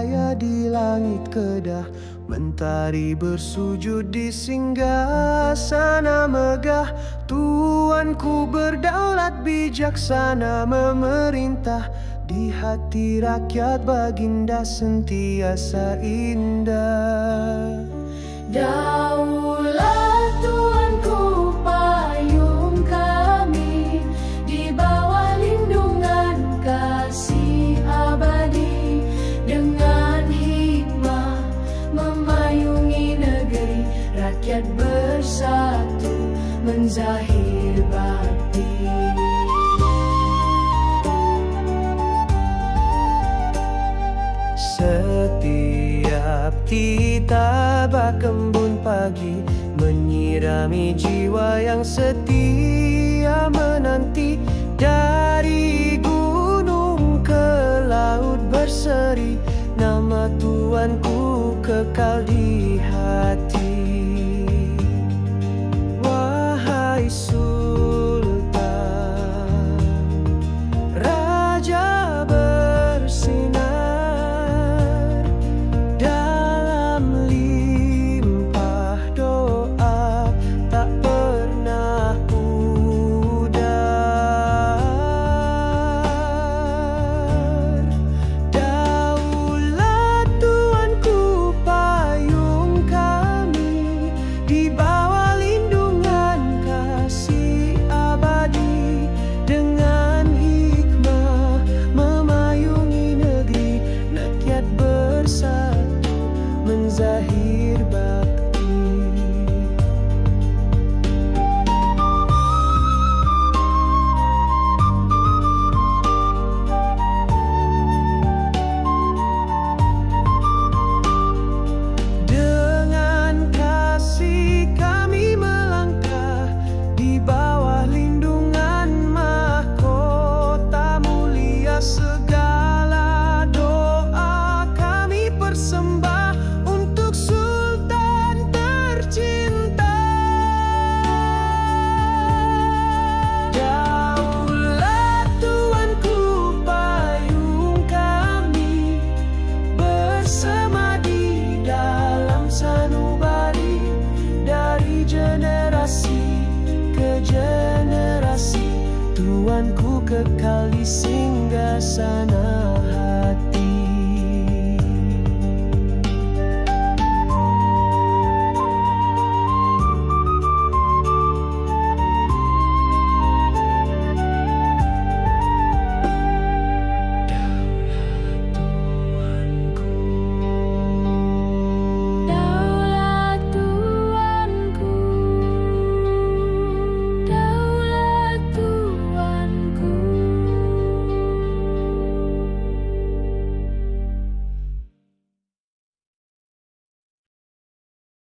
cahaya di langit kedah, mentari bersujud di singgasana megah. Tuanku berdaulat bijaksana memerintah, di hati rakyat baginda sentiasa indah. Daulat Tuanku payung kami, di bawah lindungan kasih abadi. Dengan hikmah memayungi negeri, rakyat bersatu menzahir bakti. Setiap kita berkembun pagi, menyirami jiwa yang setia menanti. Dari gunung ke laut berseri, nama Tuanku kekal di hati. Wahai Sultan, Raja bersinar, dalam limpah doa tak pernah pudar. Daulat Tuanku payung kami, di bawah lindungan kasih abadi. Dengan hikmah memayungi negeri, rakyat bersatu menzahir bakti. Dengan kasih kami melangkah, di bawah lindungan mahkota mulia. Segala doa kami persembah untuk Sultan tercinta. Daulat Tuanku payung kami, bersemadi dalam sanubari. Dari generasi ke generasi, Tuanku kekal di singgasana.